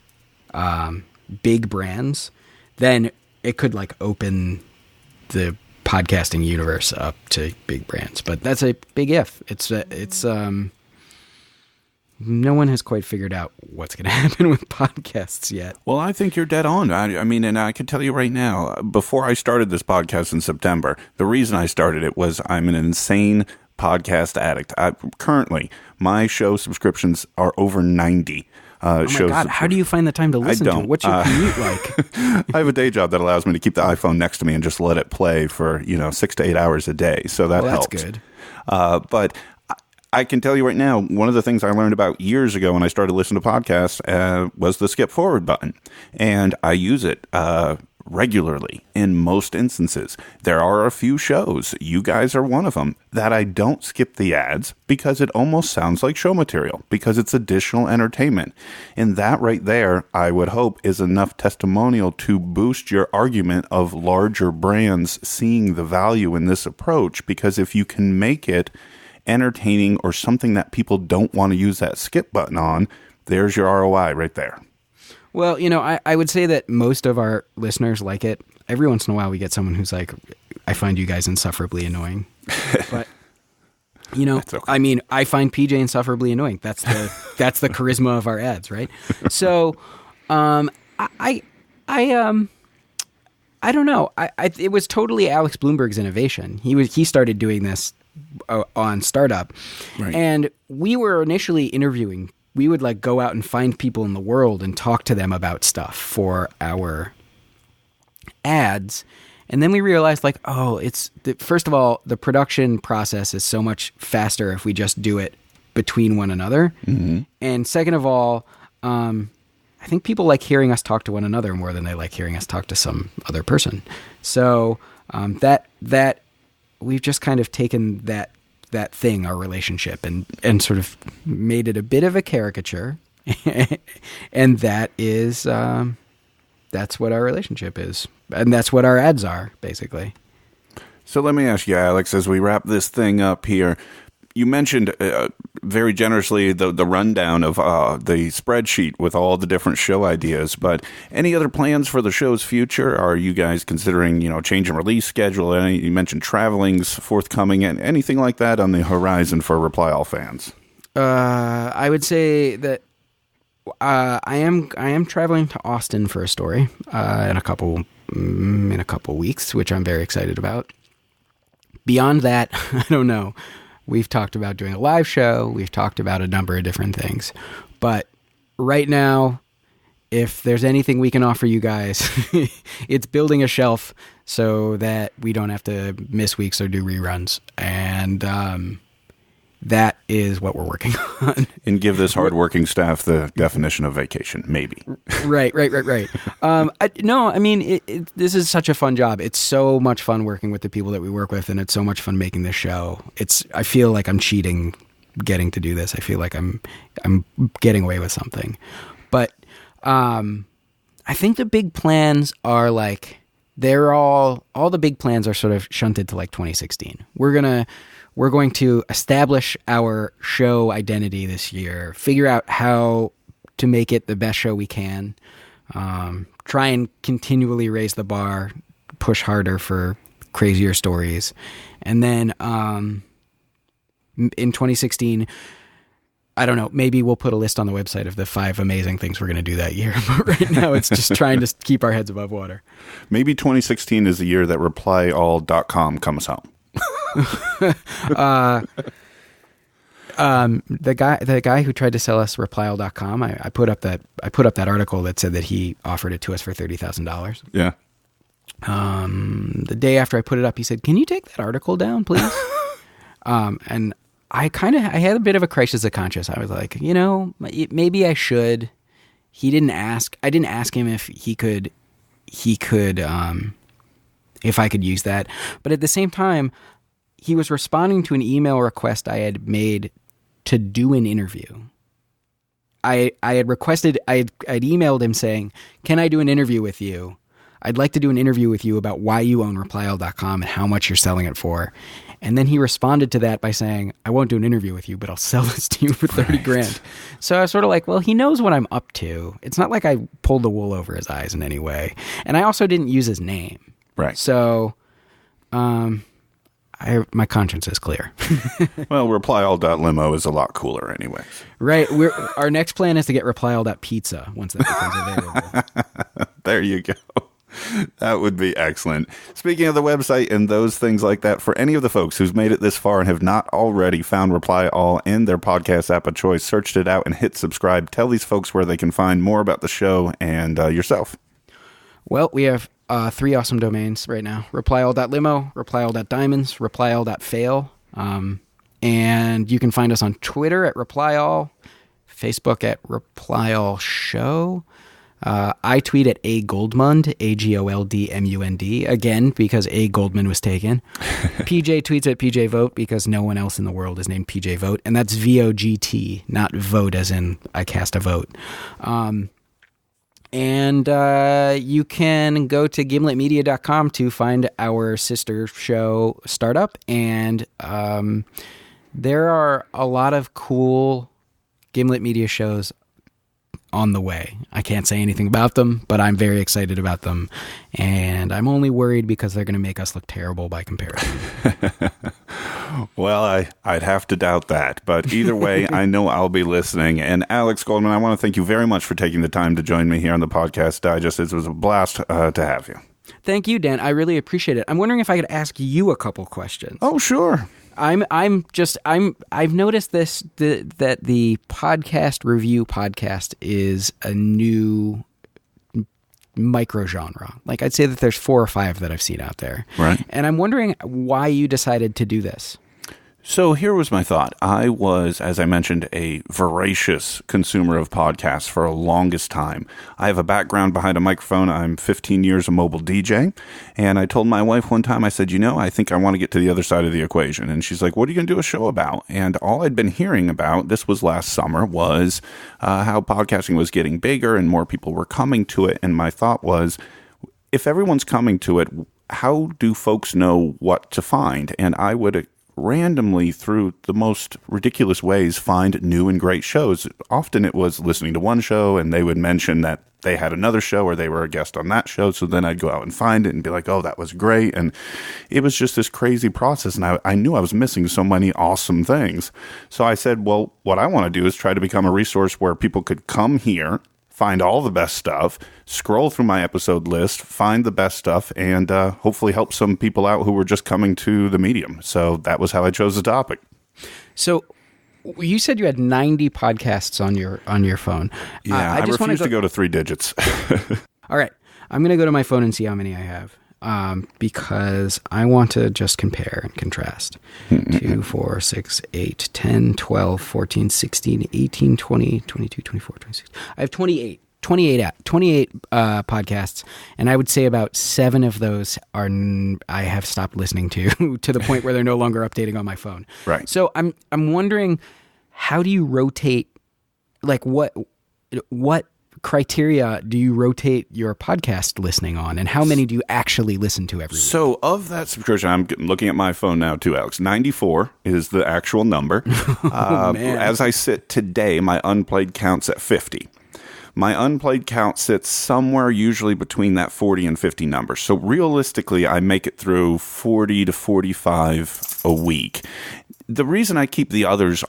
big brands, then it could open the podcasting universe up to big brands. But that's a big if. It's no one has quite figured out what's going to happen with podcasts yet. Well, I think you're dead on. I mean, and I can tell you right now, before I started this podcast in September, the reason I started it was I'm an insane podcast addict. Currently, my show subscriptions are over 90. Oh my God, how do you find the time to listen to it? What's your commute like? I have a day job that allows me to keep the iPhone next to me and just let it play for 6 to 8 hours a day. So that helps. That's good. But I can tell you right now, one of the things I learned about years ago when I started listening to podcasts was the skip forward button. And I use it regularly in most instances. There are a few shows, you guys are one of them, that I don't skip the ads because it almost sounds like show material, because it's additional entertainment. And that right there, I would hope, is enough testimonial to boost your argument of larger brands seeing the value in this approach, because if you can make it entertaining or something that people don't want to use that skip button on, there's your ROI right there. Well, I would say that most of our listeners like it. Every once in a while we get someone who's like, I find you guys insufferably annoying. But, okay. I mean, I find PJ insufferably annoying. That's the charisma of our ads, right? So, I don't know. It was totally Alex Bloomberg's innovation. He started doing this on Startup. Right. And we were initially interviewing. We would go out and find people in the world and talk to them about stuff for our ads. And then we realized first of all, the production process is so much faster if we just do it between one another. Mm-hmm. And second of all, I think people like hearing us talk to one another more than they like hearing us talk to some other person. So that we've just kind of taken that thing, our relationship, and sort of made it a bit of a caricature. And that is, that's what our relationship is. And that's what our ads are, basically. So let me ask you, Alex, as we wrap this thing up here, you mentioned very generously the rundown of the spreadsheet with all the different show ideas, but any other plans for the show's future? Are you guys considering, change in release schedule? You mentioned traveling's forthcoming, and anything like that on the horizon for Reply All fans? I would say that I am traveling to Austin for a story in a couple weeks, which I'm very excited about. Beyond that, I don't know. We've talked about doing a live show. We've talked about a number of different things. But right now, if there's anything we can offer you guys, it's building a shelf so that we don't have to miss weeks or do reruns. And that is what we're working on. And give this hardworking staff the definition of vacation, maybe. Right. This is such a fun job. It's so much fun working with the people that we work with, and it's so much fun making this show. I feel like I'm cheating getting to do this. I feel like I'm getting away with something. But I think the big plans are all the big plans are sort of shunted to like 2016. We're going to establish our show identity this year, figure out how to make it the best show we can, try and continually raise the bar, push harder for crazier stories. And then in 2016, I don't know, maybe we'll put a list on the website of the 5 amazing things we're going to do that year. But right now it's just trying to keep our heads above water. Maybe 2016 is the year that replyall.com comes out. The guy who tried to sell us replyall.com, I put up that article that said that he offered it to us for $30,000. Yeah. The day after I put it up, he said, "Can you take that article down, please?" And I had a bit of a crisis of conscience. I was like, maybe I should. I didn't ask him if if I could use that. But at the same time, he was responding to an email request I had made to do an interview. I'd emailed him saying, "Can I do an interview with you? I'd like to do an interview with you about why you own replyall.com and how much you're selling it for." And then he responded to that by saying, "I won't do an interview with you, but I'll sell this to you for $30,000. So I was sort of like, well, he knows what I'm up to. It's not like I pulled the wool over his eyes in any way. And I also didn't use his name. Right. So, my conscience is clear. Well, replyall.limo is a lot cooler anyway. Right. Our next plan is to get replyall.pizza once that becomes available. There you go. That would be excellent. Speaking of the website and those things like that, for any of the folks who's made it this far and have not already found Reply All in their podcast app of choice, searched it out and hit subscribe, tell these folks where they can find more about the show and yourself. Well, we have 3 awesome domains right now: replyall.limo, replyall.diamonds, replyall.fail. And you can find us on Twitter at replyall, Facebook at replyallshow. I tweet at A Goldmund, AGOLDMUND, again, because A Goldman was taken. PJ tweets at PJ Vogt because no one else in the world is named PJ Vogt, and that's VOGT, not vote as in I cast a vote. And you can go to gimletmedia.com to find our sister show Startup, and there are a lot of cool Gimlet Media shows on the way. I can't say anything about them, but I'm very excited about them, and I'm only worried because they're going to make us look terrible by comparison. Well, I'd have to doubt that, but either way, I know I'll be listening. And Alex Goldman, I want to thank you very much for taking the time to join me here on the Podcast Digest. It was a blast to have you. Thank you, Dan. I really appreciate it. I'm wondering if I could ask you a couple questions. Oh, sure. I've noticed that the podcast review podcast is a new micro genre. Like, I'd say that there's 4 or 5 that I've seen out there. Right. And I'm wondering why you decided to do this. So here was my thought. I was, as I mentioned, a voracious consumer of podcasts for a longest time. I have a background behind a microphone. I'm 15 years a mobile DJ. And I told my wife one time, I said, I think I want to get to the other side of the equation. And she's like, what are you going to do a show about? And all I'd been hearing about, this was last summer, was how podcasting was getting bigger and more people were coming to it. And my thought was, if everyone's coming to it, how do folks know what to find? And I would randomly, through the most ridiculous ways, find new and great shows. Often it was listening to one show and they would mention that they had another show or they were a guest on that show. So then I'd go out and find it and be like, oh, that was great. And it was just this crazy process. And I knew I was missing so many awesome things. So I said, well, what I want to do is try to become a resource where people could come here, find all the best stuff, scroll through my episode list, find the best stuff, and hopefully help some people out who were just coming to the medium. So that was how I chose the topic. So you said you had 90 podcasts on your phone. Yeah, I refuse to go to 3 digits. All right. I'm going to go to my phone and see how many I have. Because I want to just compare and contrast. 2, 4, 6, 8, 10, 12, 14, 16, 18, 20, 22, 24, 26. I have 28 podcasts, and I would say about 7 of those I have stopped listening to the point where they're no longer updating on my phone. Right. So I'm wondering, how do you rotate, like what criteria do you rotate your podcast listening on, and how many do you actually listen to every week? So of that subscription, I'm looking at my phone now too, Alex. 94 is the actual number. Man. As I sit today, my unplayed count's at 50. My unplayed count sits somewhere usually between that 40 and 50 number. So realistically, I make it through 40 to 45 a week. The reason I keep the others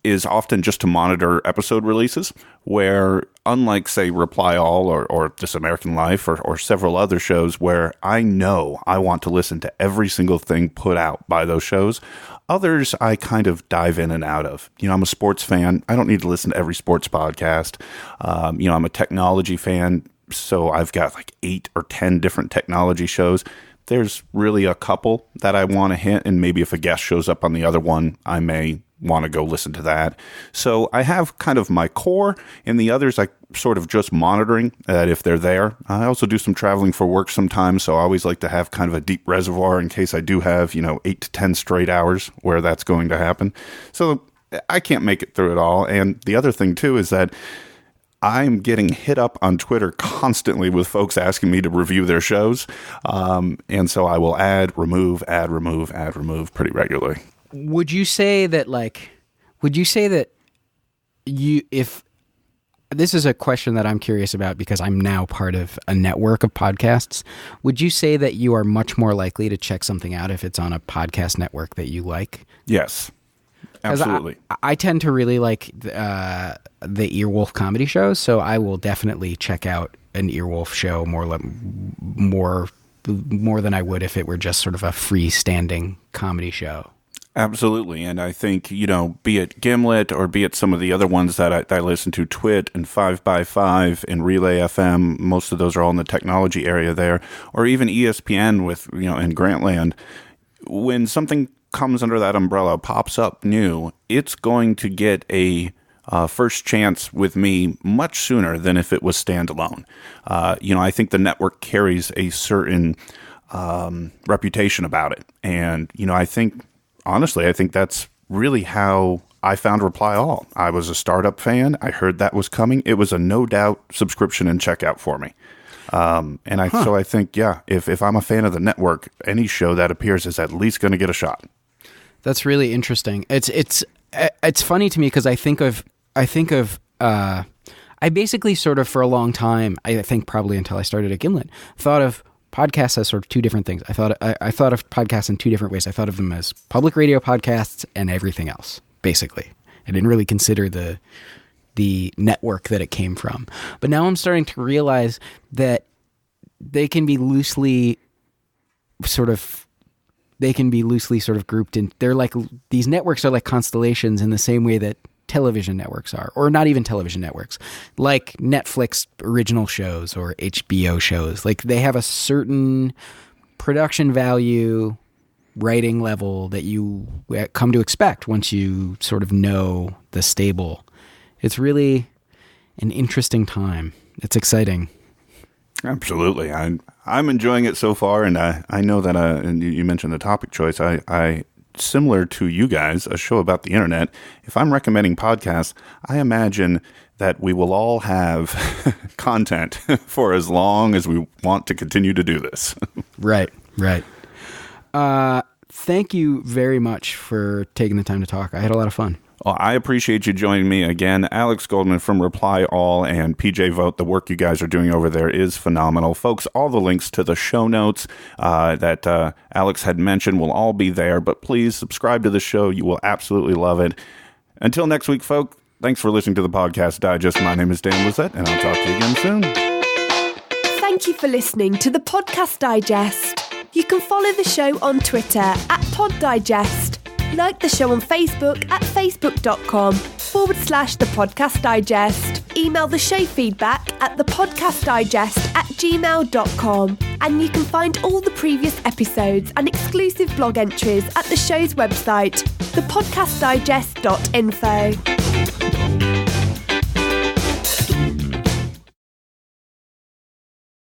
is often just to monitor episode releases, where unlike, say, Reply All or This American Life or several other shows where I know I want to listen to every single thing put out by those shows, others I kind of dive in and out of. I'm a sports fan. I don't need to listen to every sports podcast. I'm a technology fan, so I've got like 8 or 10 different technology shows. There's really a couple that I want to hit, and maybe if a guest shows up on the other one, I may want to go listen to that. So I have kind of my core, and the others I sort of just monitoring that if they're there. I also do some traveling for work sometimes, so I always like to have kind of a deep reservoir in case I do have, 8 to 10 straight hours where that's going to happen. So I can't make it through it all. And the other thing too is that I'm getting hit up on Twitter constantly with folks asking me to review their shows. And so I will add, remove pretty regularly. Would you say that if this is a question that I'm curious about because I'm now part of a network of podcasts, would you say that you are much more likely to check something out if it's on a podcast network that you like? Yes, absolutely. I tend to really like the Earwolf comedy shows, so I will definitely check out an Earwolf show more than I would if it were just sort of a freestanding comedy show. Absolutely. And I think, be it Gimlet or be it some of the other ones that I listen to, Twit and 5x5 and Relay FM, most of those are all in the technology area there, or even ESPN with, in Grantland. When something comes under that umbrella, pops up new, it's going to get a first chance with me much sooner than if it was standalone. I think the network carries a certain reputation about it. And, honestly, I think that's really how I found Reply All. I was a startup fan. I heard that was coming. It was a no doubt subscription and checkout for me. So I think, if I'm a fan of the network, any show that appears is at least going to get a shot. That's really interesting. It's funny to me because I basically sort of for a long time, I think probably until I started at Gimlet, thought of podcasts as sort of two different things. I thought of podcasts in two different ways. I thought of them as public radio podcasts and everything else, basically. I didn't really consider the network that it came from. But now I'm starting to realize that they can be loosely sort of grouped in. They're like, these networks are like constellations in the same way that television networks are, or not even television networks, like Netflix original shows or HBO shows. Like they have a certain production value, writing level that you come to expect once you sort of know the stable. It's really an interesting time. It's exciting. Absolutely. I'm enjoying it so far, and I know that and you mentioned the topic choice. I similar to you guys, a show about the internet. If I'm recommending podcasts, I imagine that we will all have content for as long as we want to continue to do this. Right. Thank you very much for taking the time to talk. I had a lot of fun. Well, I appreciate you joining me again. Alex Goldman from Reply All and PJ Vogt. The work you guys are doing over there is phenomenal. Folks, all the links to the show notes that Alex had mentioned will all be there, but please subscribe to the show. You will absolutely love it. Until next week, folks, thanks for listening to the Podcast Digest. My name is Dan Lizette, and I'll talk to you again soon. Thank you for listening to the Podcast Digest. You can follow the show on Twitter @PodDigest. Like the show on Facebook at facebook.com/The Podcast Digest. Email the show feedback at thepodcastdigest@gmail.com. And you can find all the previous episodes and exclusive blog entries at the show's website, thepodcastdigest.info.